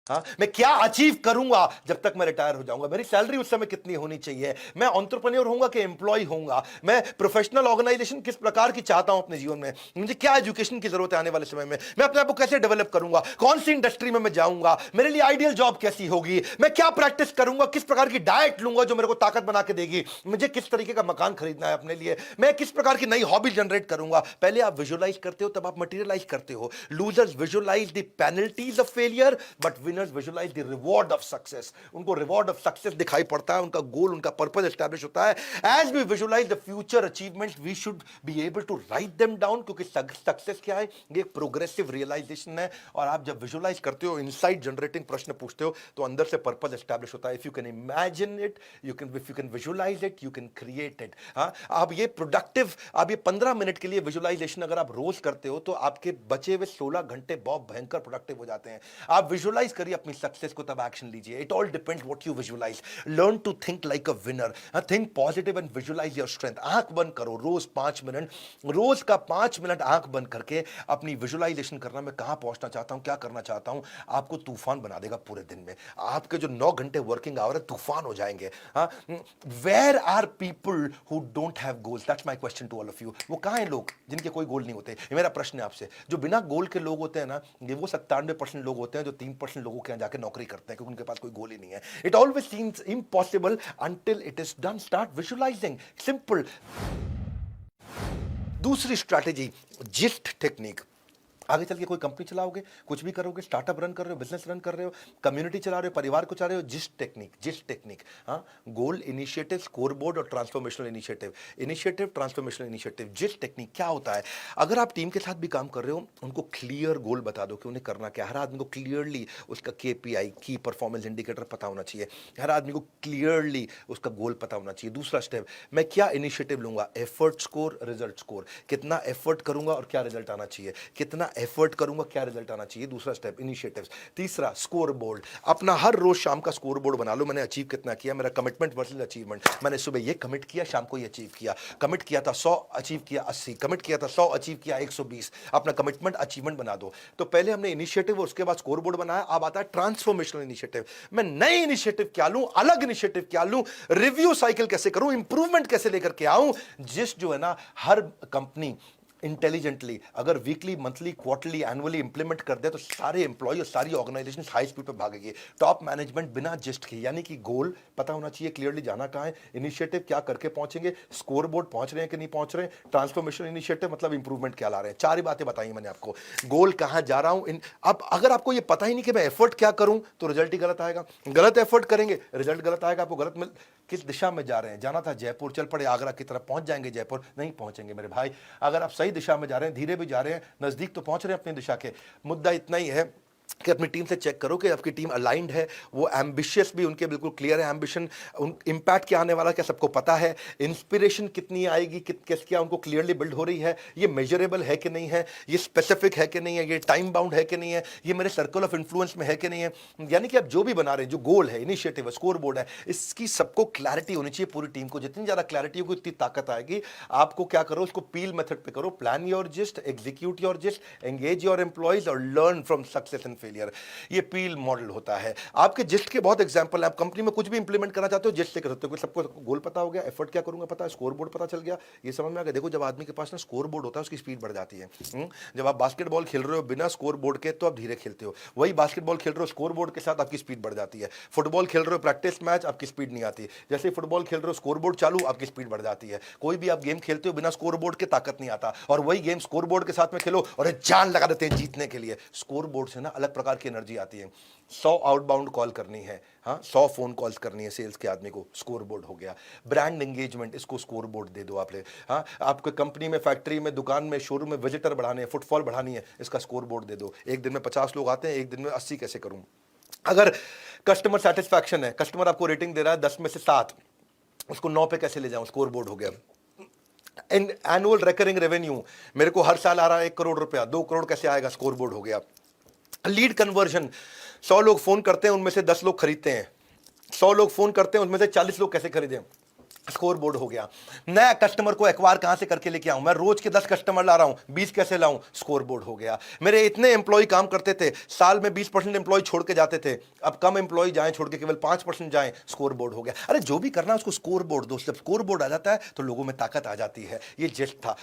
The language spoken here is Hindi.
हाँ, मैं क्या अचीव करूंगा जब तक मैं रिटायर हो जाऊंगा, मेरी सैलरी उस समय कितनी होनी चाहिए, मैं एंटरप्रेन्योर होऊंगा कि एम्प्लॉय होऊंगा, मैं प्रोफेशनल ऑर्गेनाइजेशन किस प्रकार की चाहता हूं अपने जीवन में, मुझे क्या एजुकेशन की जरूरत है आने वाले समय में, मैं अपने आप को कैसे डेवलप करूंगा, कौन सी इंडस्ट्री में मैं जाऊंगा, मेरे लिए आइडियल जॉब कैसी होगी, मैं क्या प्रैक्टिस करूंगा, किस प्रकार की डाइट लूंगा जो मेरे को ताकत बना के देगी, मुझे किस तरीके का मकान खरीदना है अपने लिए, मैं किस प्रकार की नई हॉबी जनरेट करूंगा। पहले आप विजुअलाइज करते हो तब आप मटेरियलाइज करते हो। Losers visualise the penalties of failure but winners visualise the reward of success. उनको रिवॉर्ड ऑफ सक्सेस दिखाई पड़ता है, उनका गोल, उनका पर्पस एस्टैब्लिश होता है। As we visualise the future achievements we should be able to write them down, क्योंकि सक्सेस क्या है, ये प्रोग्रेसिव रियलाइजेशन है। और आप जब विजुअलाइज करते हो, इनसाइट जनरेटिंग प्रश्न पूछते हो, तो अंदर से पर्पस एस्टैब्लिश होता है। If you can imagine it, if you can visualise it, you can create it. हाँ, आप ये प्रोडक्टिव, आप ये 15 मिनट के लिए विजुअलाइजेशन अगर आप रोज करते हो तो आपके बचे हुए 16 घंटे बहुत भयंकर प्रोडक्टिव हो जाते हैं। आप विजुअलाइज करिए अपनी सक्सेस को, तब एक्शन लीजिए। It all depends what you visualise. Learn to think like a winner, think positive and visualise your strength. आंख बंद करो रोज 5 मिनट, रोज का 5 मिनट आंख बंद करके अपनी विजुअलाइजेशन करना, मैं कहां पहुंचना चाहता हूं, क्या करना चाहता हूं। आपको तूफान बना देगा पूरे दिन में। आपके जो 9 घंटे वर्किंग आवर है तूफान हो जाएंगे। Where are people who don't have goals? That's my question to all of you. वो कहां हैं लोग जिनके कोई गोल नहीं होते? ये मेरा प्रश्न है आपसे। जो बिना गोल के लोग होते हैं ना, ये वो 97% लोग होते हैं जो 3% लोगों के यहाँ जाके नौकरी करते हैं, क्योंकि उनके पास कोई गोल ही नहीं है। It always seems impossible until it is done. Start visualising, simple. दूसरी स्ट्रैटेजी, जिस्ट टेक्निक। आगे चल के कोई कंपनी चलाओगे, कुछ भी करोगे, स्टार्टअप रन कर रहे हो, बिजनेस रन कर रहे हो, कम्युनिटी चला रहे हो, परिवार को चला रहे हो, जिस्ट टेक्निक, जिस्ट टेक्निक। हाँ, गोल, इनिशिएटिव, स्कोरबोर्ड और transformational initiative. Initiative, transformational initiative, gist technique क्या होता है? अगर आप टीम के साथ भी काम कर रहे हो, उनको क्लियर गोल बता दो कि उन्हें करना क्या। हर आदमी को क्लियरली उसका KPI, की परफॉर्मेंस इंडिकेटर पता होना चाहिए। हर आदमी को क्लियरली उसका गोल पता होना चाहिए। दूसरा स्टेप, मैं क्या इनिशिएटिव लूंगा, एफर्ट स्कोर, रिजल्ट स्कोर। कितना एफर्ट करूंगा और क्या रिजल्ट आना चाहिए, कितना एफर्ट करूंगा, क्या रिजल्ट आना चाहिए। दूसरा स्टेप, इनिशिएटिव्स। तीसरा, स्कोर बोर्ड। अपना हर रोज शाम का स्कोर बोर्ड बना लो। मैंने अचीव कितना किया, मेरा कमिटमेंट वर्सेस अचीवमेंट। मैंने सुबह ये कमिट किया, शाम को ये अचीव किया। कमिट किया था 100, अचीव किया 80। कमिट किया था 100, अचीव किया 120। अपना कमिटमेंट अचीवमेंट बना दो। तो पहले हमने इनिशिएटिव और उसके बाद स्कोर बोर्ड बनाया। अब आता है ट्रांसफॉर्मेशनल इनिशिएटिव। मैं नए इनिशिएटिव क्या लूं, अलग इनिशिएटिव क्या लूं, रिव्यू साइकिल कैसे करूं, इंप्रूवमेंट कैसे लेकर के आऊं। जिस जो है ना, हर कंपनी इंटेलिजेंटली अगर weekly, monthly, quarterly, annually implement कर दे तो सारे एम्प्लॉय और सारी ऑर्गेनाइजेशन हाई स्पीड पे भागेगी। टॉप मैनेजमेंट बिना जिस्ट के, यानी कि गोल पता होना चाहिए, क्लियरली जाना कहां है, इनिशिएटिव क्या करके पहुंचेंगे, स्कोर बोर्ड पहुंच रहे हैं कि नहीं पहुंच रहे हैं, ट्रांसफॉर्मेशन इनिशिएटिव मतलब इंप्रूवमेंट क्या ला रहे हैं। 4 ही बातें बताई मैंने आपको। गोल कहां जा रहा हूं, अब अगर आपको ये पता ही नहीं कि मैं एफर्ट क्या करूं तो रिजल्ट ही गलत आएगा। गलत एफर्ट करेंगे, रिजल्ट गलत आएगा। आपको गलत मिल, किस दिशा में जा रहे हैं, जाना था जयपुर, चल पड़े आगरा की तरफ, पहुंच जाएंगे जयपुर, नहीं पहुंचेंगे मेरे भाई। अगर आप सही दिशा में जा रहे हैं, धीरे भी जा रहे हैं, नजदीक तो पहुंच रहे हैं अपनी दिशा के। मुद्दा इतना ही है कि अपनी टीम से चेक करो कि आपकी टीम अलाइंड है, वो एम्बिशियस भी उनके बिल्कुल क्लियर है एम्बिशन, इंपैक्ट क्या आने वाला क्या सबको पता है, इंस्पिरेशन कितनी आएगी, क्या उनको क्लियरली बिल्ड हो रही है, ये मेजरेबल है कि नहीं है, ये स्पेसिफिक है कि नहीं है, ये टाइम बाउंड है कि नहीं है, ये मेरे सर्कल ऑफ इन्फ्लुएंस में है कि नहीं है। यानी कि आप जो भी बना रहे हैं, जो गोल है, इनिशिएटिव है, स्कोर बोर्ड है, इसकी सबको क्लैरिटी होनी चाहिए पूरी टीम को। जितनी ज्यादा क्लैरिटी होगी उतनी ताकत आएगी। आपको क्या करो, इसको पील मेथड पे करो। Plan your gist, execute your gist, engage your employees और learn from success and failure. ये पील मॉडल होता है। आपके जिस्ट के बहुत एग्जांपल है। आप कंपनी में कुछ भी इंप्लीमेंट करना चाहते हो, जिस्ट से कर सकते हो। सबको गोल पता हो गया, एफर्ट क्या करूंगा पता है, स्कोर बोर्ड पता चल गया, ये समझ में आ गया। देखो, जब आदमी के पास ना स्कोर बोर्ड होता है, उसकी स्पीड बढ़ जाती है। जब आप बास्केटबॉल खेल रहे हो बिना स्कोर बोर्ड के तो आप धीरे खेलते हो, वही बास्केटबॉल खेल रहे हो स्कोर बोर्ड के साथ, आपकी स्पीड बढ़ जाती है। फुटबॉल खेल रहे हो प्रैक्टिस मैच, आपकी स्पीड नहीं आती। जैसे ही फुटबॉल खेल रहे हो, स्कोर बोर्ड चालू, आपकी स्पीड बढ़ जाती है। कोई भी आप गेम खेलते हो बिना स्कोर बोर्ड के, ताकत नहीं आता। और वही गेम स्कोर बोर्ड के साथ में खेलो और जान लगा देते हैं जीतने के लिए। स्कोर बोर्ड से ना अलग प्रकार की एनर्जी आती है। 100 आउटबाउंड कॉल करनी है, हाँ 100 फोन कॉल्स करनी है सेल्स के आदमी को, स्कोर बोर्ड हो गया। ब्रांड एंगेजमेंट, इसको स्कोर बोर्ड दे दो आप ले। हाँ, आपको कंपनी में, फैक्ट्री में, दुकान में, शोरूम में विजिटर बढ़ाने हैं, फुटफॉल बढ़ानी है, इसका स्कोर बोर्ड दे दो। एक दिन में 50 लोग आते हैं, एक दिन में 80 कैसे करूं। अगर कस्टमर सेटिस्फैक्शन है, कस्टमर आपको रेटिंग दे रहा है 10 में से 7, उसको 9 पे कैसे ले जाऊं, स्कोर बोर्ड हो गया। एनुअल रिकरिंग रेवेन्यू, मेरे को हर साल आ रहा है 1 करोड़ रुपया, 2 करोड़ कैसे आएगा, स्कोर बोर्ड हो गया। लीड कन्वर्जन, 100 लोग फोन करते हैं, उनमें से 10 लोग खरीदते हैं। 100 लोग फोन करते हैं, उनमें से 40 लोग कैसे खरीदें, स्कोर बोर्ड हो गया। नया कस्टमर को एक्वायर कहां से करके लेके आऊं, मैं रोज के 10 कस्टमर ला रहा हूं, 20 कैसे लाऊं, स्कोर बोर्ड हो गया। मेरे इतने एम्प्लॉय काम करते थे, साल में 20% एम्प्लॉय छोड़ के जाते थे, अब कम एम्प्लॉय जाएं छोड़ के केवल 5% जाएं, स्कोर बोर्ड हो गया। अरे जो भी करना है उसको स्कोर बोर्ड दो, जब स्कोर बोर्ड आ जाता है तो लोगों में ताकत आ जाती है। ये जेस्ट था।